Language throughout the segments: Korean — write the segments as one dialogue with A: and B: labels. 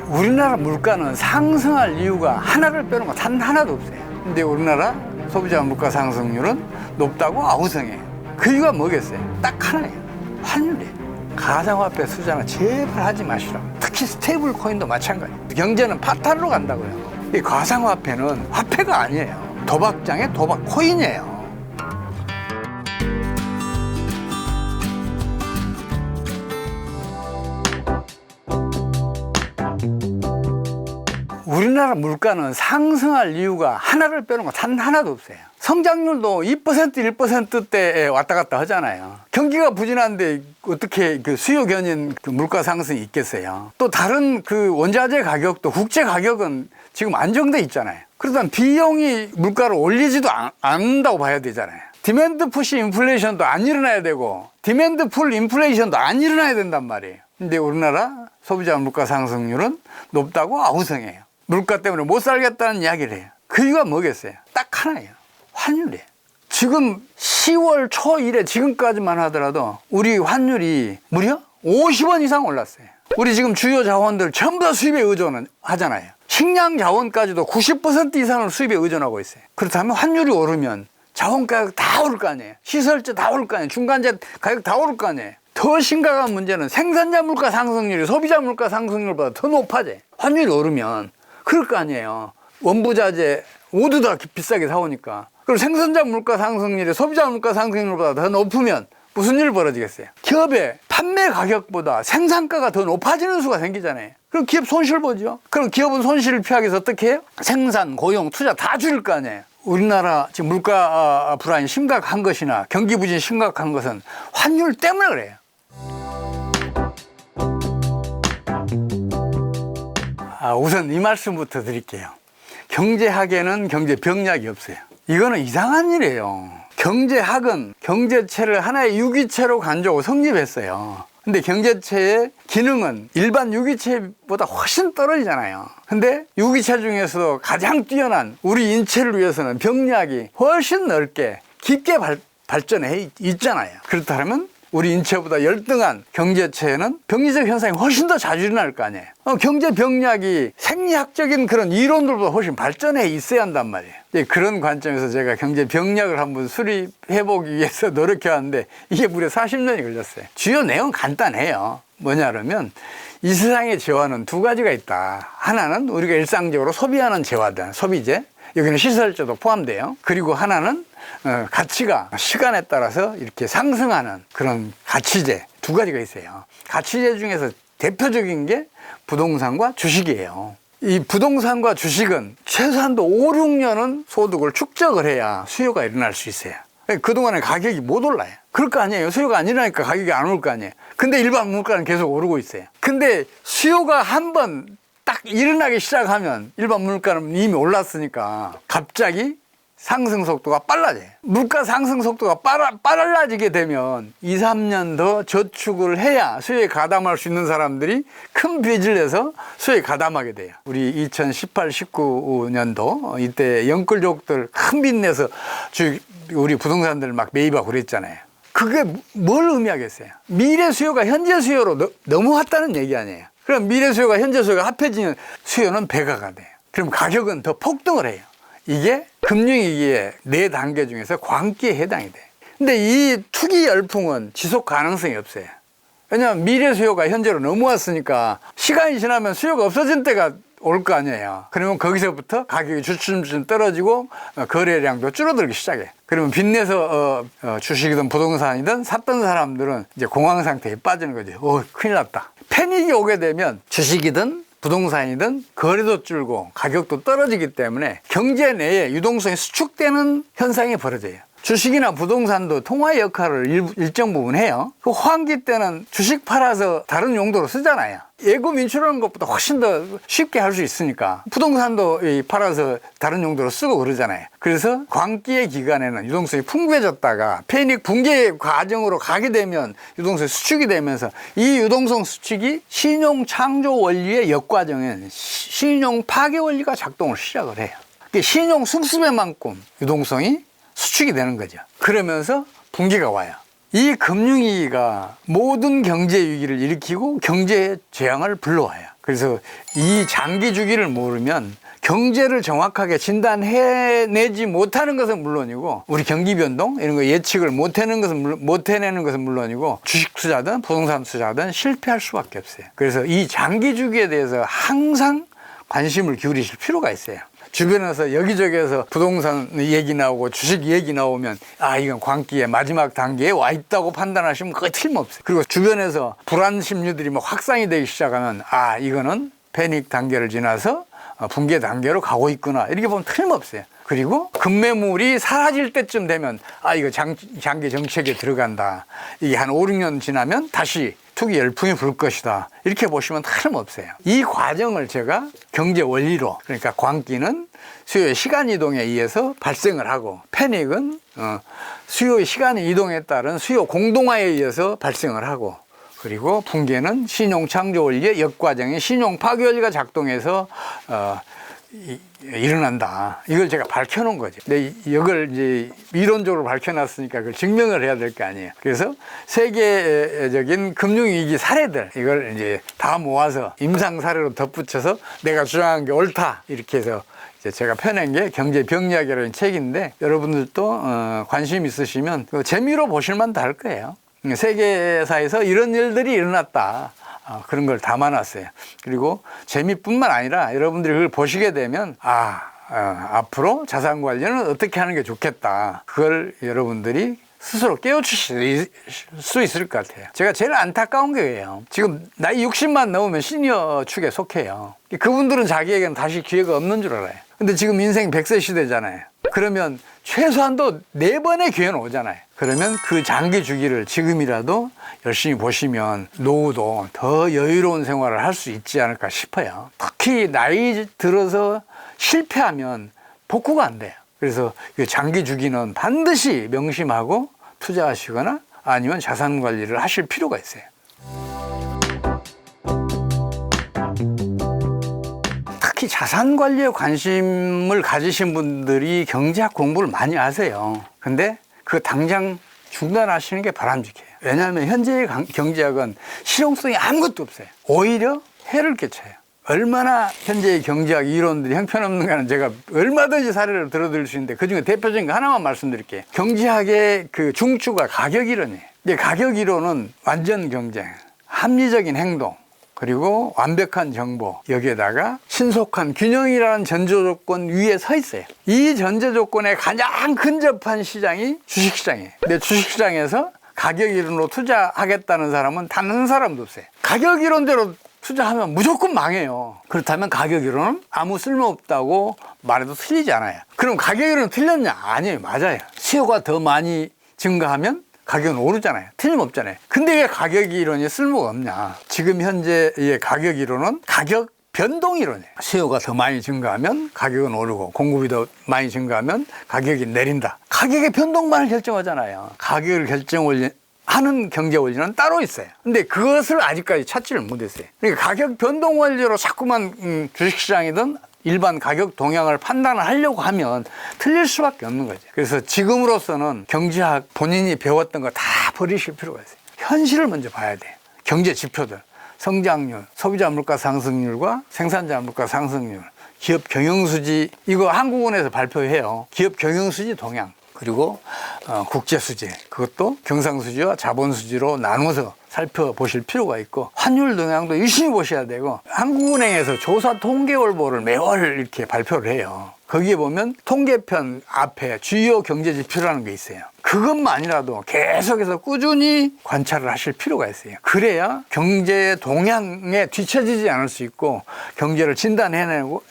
A: 우리나라 물가는 상승할 이유가 하나를 빼놓은 거 단 하나도 없어요. 근데 우리나라 소비자 물가 상승률은 높다고 아우성해요. 그 이유가 뭐겠어요? 딱 하나예요. 환율이에요. 가상화폐 투자는 제발 하지 마시라고. 특히 스테이블 코인도 마찬가지예요. 경제는 파탄으로 간다고요. 이 가상화폐는 화폐가 아니에요. 도박장의 도박 코인이에요. 우리나라 물가는 상승할 이유가 하나를 빼놓은 거 단 하나도 없어요. 성장률도 2%, 1%대에 왔다 갔다 하잖아요. 경기가 부진한데 어떻게 그 수요 견인 그 물가 상승이 있겠어요. 또 다른 그 원자재 가격도 국제 가격은 지금 안정돼 있잖아요. 그러다 비용이 물가를 올리지도 않는다고 봐야 되잖아요. 디맨드 푸시 인플레이션도 안 일어나야 되고 디맨드 풀 인플레이션도 안 일어나야 된단 말이에요. 근데 우리나라 소비자 물가 상승률은 높다고 아우성해요. 물가 때문에 못 살겠다는 이야기를 해요. 그 이유가 뭐겠어요? 딱 하나예요. 환율이에요. 지금 10월 초 이래 지금까지만 하더라도 우리 환율이 무려 50원 이상 올랐어요. 우리 지금 주요 자원들 전부 다 수입에 의존은 하잖아요. 식량 자원까지도 90% 이상을 수입에 의존하고 있어요. 그렇다면 환율이 오르면 자원 가격 다 오를 거 아니에요. 시설재 다 오를 거 아니에요. 중간재 가격 다 오를 거 아니에요. 더 심각한 문제는 생산자 물가 상승률이 소비자 물가 상승률보다 더 높아져. 환율이 오르면 그럴 거 아니에요. 원부자재 모두 다 비싸게 사오니까. 그리고 생산자 물가 상승률이 소비자 물가 상승률보다 더 높으면 무슨 일이 벌어지겠어요? 기업의 판매 가격보다 생산가가 더 높아지는 수가 생기잖아요. 그럼 기업 손실 보죠. 그럼 기업은 손실을 피하기 위해서 어떻게 해요? 생산, 고용, 투자 다 줄일 거 아니에요. 우리나라 지금 물가 불안이 심각한 것이나 경기 부진이 심각한 것은 환율 때문에 그래요. 우선 이 말씀부터 드릴게요. 경제학에는 경제병약이 없어요. 이거는 이상한 일이에요. 경제학은 경제체를 하나의 유기체로 간주하고 성립했어요. 근데 경제체의 기능은 일반 유기체보다 훨씬 떨어지잖아요. 근데 유기체 중에서도 가장 뛰어난 우리 인체를 위해서는 병약이 훨씬 넓게 깊게 발전해 있잖아요. 그렇다면 우리 인체보다 열등한 경제체에는 병리적 현상이 훨씬 더 자주 일어날 거 아니에요. 경제 병약이 생리학적인 그런 이론들보다 훨씬 발전해 있어야 한단 말이에요. 그런 관점에서 제가 경제 병약을 한번 수립해보기 위해서 노력해왔는데 이게 무려 40년이 걸렸어요. 주요 내용은 간단해요. 뭐냐면 이 세상의 재화는 두 가지가 있다. 하나는 우리가 일상적으로 소비하는 재화들, 소비재. 여기는 시설재도 포함돼요. 그리고 하나는 가치가 시간에 따라서 이렇게 상승하는 그런 가치재 두 가지가 있어요. 가치재 중에서 대표적인 게 부동산과 주식이에요. 이 부동산과 주식은 최소한도 5, 6년은 소득을 축적을 해야 수요가 일어날 수 있어요. 그동안에 가격이 못 올라요. 그럴 거 아니에요. 수요가 안 일어나니까 가격이 안 올 거 아니에요. 근데 일반 물가는 계속 오르고 있어요. 근데 수요가 한번 딱 일어나기 시작하면 일반 물가는 이미 올랐으니까 갑자기 상승 속도가 빨라져요. 물가 상승 속도가 빨라지게 되면 2, 3년 더 저축을 해야 수요에 가담할 수 있는 사람들이 큰 빚을 내서 수요에 가담하게 돼요. 우리 2018, 19년도 이때 영끌족들 큰 빚 내서 우리 부동산들 막 매입하고 그랬잖아요. 그게 뭘 의미하겠어요? 미래 수요가 현재 수요로 넘어왔다는 얘기 아니에요. 그럼 미래 수요가 현재 수요가 합해지면 수요는 배가가 돼요. 그럼 가격은 더 폭등을 해요. 이게 금융위기의 4단계 중에서 광기에 해당이 돼요. 근데 이 투기 열풍은 지속 가능성이 없어요. 왜냐하면 미래 수요가 현재로 넘어왔으니까 시간이 지나면 수요가 없어진 때가 올 거 아니에요. 그러면 거기서부터 가격이 주춤주춤 떨어지고 거래량도 줄어들기 시작해. 그러면 빚내서 주식이든 부동산이든 샀던 사람들은 이제 공황 상태에 빠지는 거죠. 큰일 났다. 패닉이 오게 되면 주식이든 부동산이든 거래도 줄고 가격도 떨어지기 때문에 경제 내에 유동성이 수축되는 현상이 벌어져요. 주식이나 부동산도 통화의 역할을 일정 부분 해요. 그 호황기 때는 주식 팔아서 다른 용도로 쓰잖아요. 예금 인출하는 것보다 훨씬 더 쉽게 할 수 있으니까 부동산도 팔아서 다른 용도로 쓰고 그러잖아요. 그래서 광기의 기간에는 유동성이 풍부해졌다가 패닉 붕괴 과정으로 가게 되면 유동성이 수축이 되면서 이 유동성 수축이 신용 창조 원리의 역과정엔 신용 파괴 원리가 작동을 시작을 해요. 신용 승수배만큼 유동성이 수축이 되는 거죠. 그러면서 붕괴가 와요. 이 금융위기가 모든 경제 위기를 일으키고 경제 재앙을 불러와요. 그래서 이 장기 주기를 모르면 경제를 정확하게 진단해내지 못하는 것은 물론이고, 우리 경기 변동 이런 거 예측을 못해내는 것은 물론이고, 주식 투자든 부동산 투자든 실패할 수밖에 없어요. 그래서 이 장기 주기에 대해서 항상 관심을 기울이실 필요가 있어요. 주변에서 여기저기에서 부동산 얘기 나오고 주식 얘기 나오면 이건 광기의 마지막 단계에 와 있다고 판단하시면 그거 틀림없어요. 그리고 주변에서 불안 심리들이 막 확산이 되기 시작하면 이거는 패닉 단계를 지나서 붕괴 단계로 가고 있구나, 이렇게 보면 틀림없어요. 그리고 급매물이 사라질 때쯤 되면 이거 장기 정책에 들어간다, 이게 한 5, 6년 지나면 다시 투기 열풍이 불 것이다, 이렇게 보시면 틀림없어요. 이 과정을 제가 경제 원리로, 그러니까 광기는 수요의 시간 이동에 의해서 발생을 하고, 패닉은 수요의 시간 이동에 따른 수요 공동화에 의해서 발생을 하고, 그리고 붕괴는 신용 창조 원리의 역과정인 신용 파괴 원리가 작동해서 일어난다. 이걸 제가 밝혀놓은 거죠. 근데 이걸 이제 이론적으로 밝혀놨으니까 그걸 증명을 해야 될 거 아니에요. 그래서 세계적인 금융위기 사례들, 이걸 이제 다 모아서 임상 사례로 덧붙여서 내가 주장한 게 옳다, 이렇게 해서 이제 제가 펴낸 게 경제병리학이라는 책인데, 여러분들도 관심 있으시면 재미로 보실만 할 거예요. 세계사에서 이런 일들이 일어났다, 그런 걸 담아놨어요. 그리고 재미뿐만 아니라 여러분들이 그걸 보시게 되면 앞으로 자산 관리는 어떻게 하는 게 좋겠다, 그걸 여러분들이 스스로 깨우칠 수 있을 것 같아요. 제가 제일 안타까운 게예요. 지금 나이 60만 넘으면 시니어 축에 속해요. 그분들은 자기에게는 다시 기회가 없는 줄 알아요. 근데 지금 인생 100세 시대잖아요. 그러면 최소한도 4번의 기회는 오잖아요. 그러면 그 장기 주기를 지금이라도 열심히 보시면 노후도 더 여유로운 생활을 할 수 있지 않을까 싶어요. 특히 나이 들어서 실패하면 복구가 안 돼요. 그래서 장기 주기는 반드시 명심하고 투자하시거나 아니면 자산 관리를 하실 필요가 있어요. 특히 자산 관리에 관심을 가지신 분들이 경제학 공부를 많이 하세요. 근데 그 당장 중단하시는 게 바람직해요. 왜냐하면 현재의 경제학은 실용성이 아무것도 없어요. 오히려 해를 끼쳐요. 얼마나 현재의 경제학 이론들이 형편없는가는 제가 얼마든지 사례를 들어드릴 수 있는데, 그중에 대표적인 거 하나만 말씀드릴게요. 경제학의 그 중추가 가격 이론이에요. 근데 가격 이론은 완전 경쟁, 합리적인 행동, 그리고 완벽한 정보, 여기에다가 신속한 균형이라는 전제조건 위에 서 있어요. 이 전제조건에 가장 근접한 시장이 주식시장이에요. 근데 주식시장에서 가격 이론으로 투자하겠다는 사람은 단 한 사람도 없어요. 가격 이론대로 투자하면 무조건 망해요. 그렇다면 가격 이론은 아무 쓸모없다고 말해도 틀리지 않아요. 그럼 가격 이론은 틀렸냐? 아니에요. 맞아요. 수요가 더 많이 증가하면 가격은 오르잖아요. 틀림없잖아요. 근데 왜 가격 이론이 쓸모가 없냐? 지금 현재의 가격 이론은 가격 변동 이론이에요. 수요가 더 많이 증가하면 가격은 오르고, 공급이 더 많이 증가하면 가격이 내린다. 가격의 변동만을 결정하잖아요. 가격을 하는 경제 원리는 따로 있어요. 근데 그것을 아직까지 찾지를 못했어요. 그러니까 가격 변동 원리로 자꾸만 주식시장이든 일반 가격 동향을 판단을 하려고 하면 틀릴 수밖에 없는 거죠. 그래서 지금으로서는 경제학 본인이 배웠던 거 다 버리실 필요가 있어요. 현실을 먼저 봐야 돼요. 경제 지표들, 성장률, 소비자 물가 상승률과 생산자 물가 상승률, 기업 경영수지, 이거 한국은행에서 발표해요. 기업 경영수지 동향. 그리고 국제수지, 그것도 경상수지와 자본수지로 나눠서 살펴보실 필요가 있고, 환율 동향도 유심히 보셔야 되고, 한국은행에서 조사 통계월보를 매월 이렇게 발표를 해요. 거기에 보면 통계편 앞에 주요 경제지표라는 게 있어요. 그것만이라도 계속해서 꾸준히 관찰을 하실 필요가 있어요. 그래야 경제 동향에 뒤처지지 않을 수 있고, 경제를 진단해내고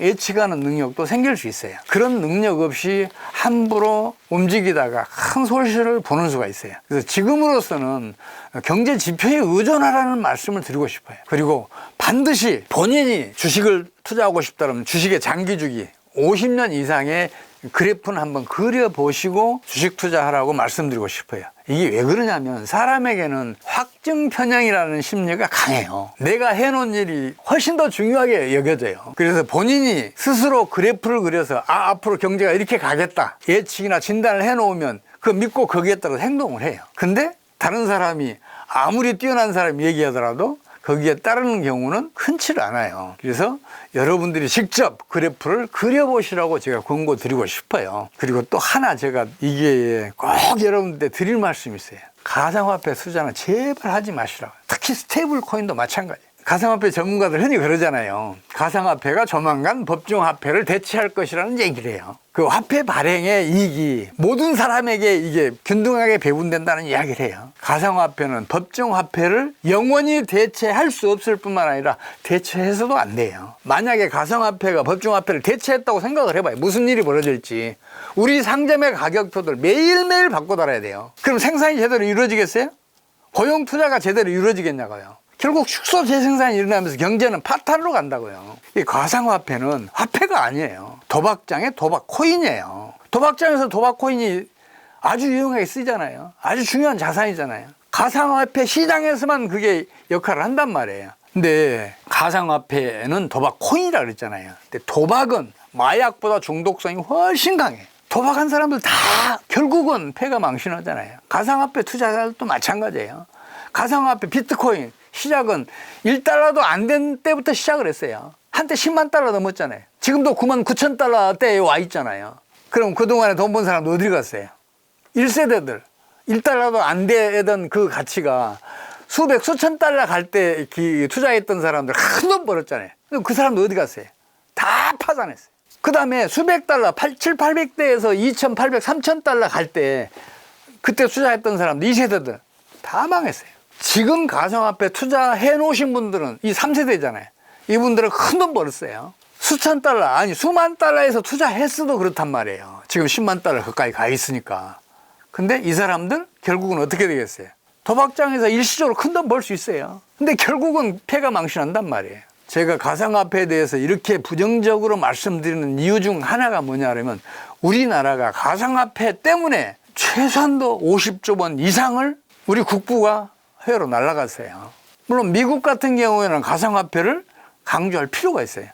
A: 예측하는 능력도 생길 수 있어요. 그런 능력 없이 함부로 움직이다가 큰 손실을 보는 수가 있어요. 그래서 지금으로서는 경제 지표에 의존하라는 말씀을 드리고 싶어요. 그리고 반드시 본인이 주식을 투자하고 싶다면 주식의 장기 주기 50년 이상의 그래프는 한번 그려보시고 주식 투자하라고 말씀드리고 싶어요. 이게 왜 그러냐면 사람에게는 확증 편향이라는 심리가 강해요. 내가 해놓은 일이 훨씬 더 중요하게 여겨져요. 그래서 본인이 스스로 그래프를 그려서 앞으로 경제가 이렇게 가겠다 예측이나 진단을 해놓으면 그거 믿고 거기에 따라서 행동을 해요. 근데 다른 사람이 아무리 뛰어난 사람이 얘기하더라도 거기에 따르는 경우는 흔치 않아요. 그래서 여러분들이 직접 그래프를 그려보시라고 제가 권고 드리고 싶어요. 그리고 또 하나 제가 이게 꼭 여러분들한테 드릴 말씀이 있어요. 가상화폐 투자는 제발 하지 마시라고. 특히 스테이블 코인도 마찬가지예요. 가상화폐 전문가들 흔히 그러잖아요. 가상화폐가 조만간 법정화폐를 대체할 것이라는 얘기를 해요. 그 화폐 발행의 이익이 모든 사람에게 이게 균등하게 배분된다는 이야기를 해요. 가상화폐는 법정화폐를 영원히 대체할 수 없을 뿐만 아니라 대체해서도 안 돼요. 만약에 가상화폐가 법정화폐를 대체했다고 생각을 해봐요. 무슨 일이 벌어질지. 우리 상점의 가격표들 매일매일 바꿔 달아야 돼요. 그럼 생산이 제대로 이루어지겠어요? 고용 투자가 제대로 이루어지겠냐고요. 결국 축소 재생산이 일어나면서 경제는 파탄으로 간다고요. 이 가상화폐는 화폐가 아니에요. 도박장의 도박 코인이에요. 도박장에서 도박 코인이 아주 유용하게 쓰이잖아요. 아주 중요한 자산이잖아요. 가상화폐 시장에서만 그게 역할을 한단 말이에요. 근데 가상화폐는 도박 코인이라고 그랬잖아요. 근데 도박은 마약보다 중독성이 훨씬 강해. 도박한 사람들 다 결국은 패가 망신하잖아요. 가상화폐 투자자들도 마찬가지예요. 가상화폐 비트코인 시작은 1달러도 안 된 때부터 시작을 했어요. 한때 10만 달러 넘었잖아요. 지금도 9만 9천 달러대에 와 있잖아요. 그럼 그동안에 돈 번 사람도 어디 갔어요? 1세대들 1달러도 안 되던 그 가치가 수백 수천 달러 갈 때 투자했던 사람들 큰 돈 벌었잖아요. 그 사람도 어디 갔어요? 다 파산했어요. 그 다음에 수백 달러 7, 800대에서 2,800, 3,000 달러 갈 때 그때 투자했던 사람들 2세대들 다 망했어요. 지금 가상화폐 투자해 놓으신 분들은 이 3세대잖아요. 이분들은 큰 돈 벌었어요. 수천 달러, 아니 수만 달러에서 투자했어도 그렇단 말이에요. 지금 10만 달러 가까이 가 있으니까. 근데 이 사람들 결국은 어떻게 되겠어요? 도박장에서 일시적으로 큰 돈 벌 수 있어요. 근데 결국은 패가 망신한단 말이에요. 제가 가상화폐에 대해서 이렇게 부정적으로 말씀드리는 이유 중 하나가 뭐냐면 우리나라가 가상화폐 때문에 최소한도 50조 원 이상을 우리 국부가 해외로 날아갔어요. 물론 미국 같은 경우에는 가상화폐를 강조할 필요가 있어요.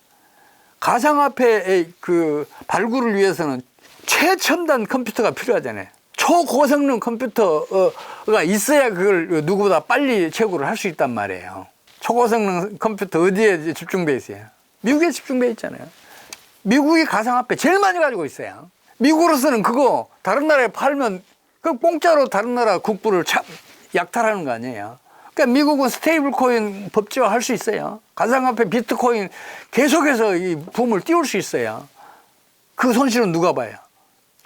A: 가상화폐의 그 발굴을 위해서는 최첨단 컴퓨터가 필요하잖아요. 초고성능 컴퓨터가 있어야 그걸 누구보다 빨리 채굴을 할 수 있단 말이에요. 초고성능 컴퓨터 어디에 집중돼 있어요? 미국에 집중돼 있잖아요. 미국이 가상화폐 제일 많이 가지고 있어요. 미국으로서는 그거 다른 나라에 팔면 그 공짜로 다른 나라 국부를 약탈하는 거 아니에요. 그러니까 미국은 스테이블 코인 법제화 할 수 있어요. 가상화폐 비트코인 계속해서 이 붐을 띄울 수 있어요. 그 손실은 누가 봐요?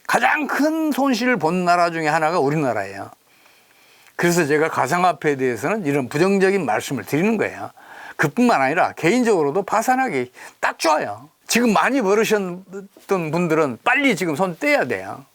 A: 가장 큰 손실을 본 나라 중에 하나가 우리나라예요. 그래서 제가 가상화폐에 대해서는 이런 부정적인 말씀을 드리는 거예요. 그뿐만 아니라 개인적으로도 파산하기 딱 좋아요. 지금 많이 벌으셨던 분들은 빨리 지금 손 떼야 돼요.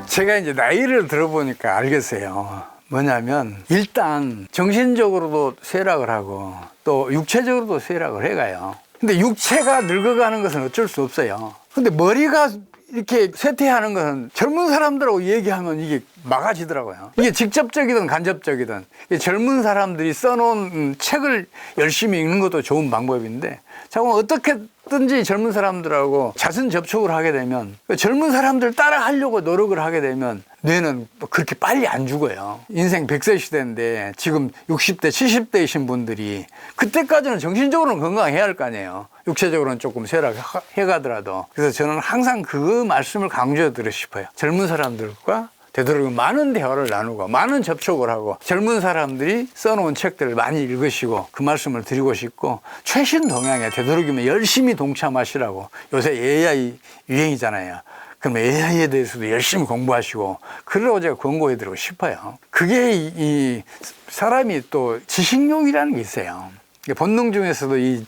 A: 제가 이제 나이를 들어보니까 알겠어요. 뭐냐면 일단 정신적으로도 쇠락을 하고 또 육체적으로도 쇠락을 해가요. 근데 육체가 늙어가는 것은 어쩔 수 없어요. 근데 머리가 이렇게 쇠퇴하는 것은 젊은 사람들하고 얘기하면 이게 막아지더라고요. 이게 직접적이든 간접적이든 젊은 사람들이 써놓은 책을 열심히 읽는 것도 좋은 방법인데 자꾸 어떻게든지 젊은 사람들하고 자선 접촉을 하게 되면 젊은 사람들 따라 하려고 노력을 하게 되면 뇌는 그렇게 빨리 안 죽어요. 인생 100세 시대인데 지금 60대 70대이신 분들이 그때까지는 정신적으로는 건강해야 할 거 아니에요. 육체적으로는 조금 쇠락해가더라도. 그래서 저는 항상 그 말씀을 강조해 드리고 싶어요. 젊은 사람들과 되도록이면 많은 대화를 나누고 많은 접촉을 하고 젊은 사람들이 써놓은 책들을 많이 읽으시고 그 말씀을 드리고 싶고 최신 동향에 되도록이면 열심히 동참하시라고. 요새 AI 유행이잖아요. 그럼 AI에 대해서도 열심히 공부하시고 그러라고 제가 권고해 드리고 싶어요. 그게 이 사람이 또 지식욕이라는 게 있어요. 본능 중에서도 이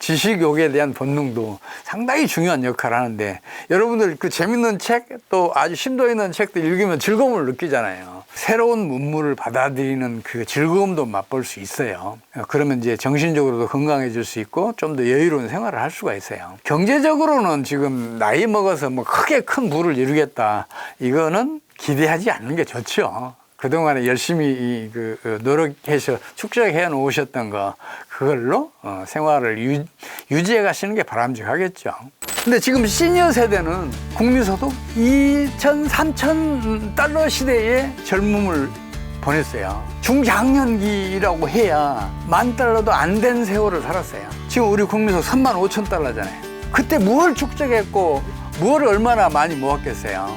A: 지식욕에 대한 본능도 상당히 중요한 역할을 하는데 여러분들 그 재밌는 책 또 아주 심도 있는 책들 읽으면 즐거움을 느끼잖아요. 새로운 문물을 받아들이는 그 즐거움도 맛볼 수 있어요. 그러면 이제 정신적으로도 건강해질 수 있고 좀 더 여유로운 생활을 할 수가 있어요. 경제적으로는 지금 나이 먹어서 뭐 크게 큰 부를 이루겠다 이거는 기대하지 않는 게 좋죠. 그동안에 열심히 노력해서 축적해 놓으셨던 거 그걸로 생활을 유지해 가시는 게 바람직하겠죠. 근데 지금 시니어 세대는 국민소득 2천, 3천 달러 시대의 젊음을 보냈어요. 중장년기라고 해야 10,000달러도 안 된 세월을 살았어요. 지금 우리 국민소득 35,000달러잖아요. 그때 뭘 축적했고 뭘 얼마나 많이 모았겠어요.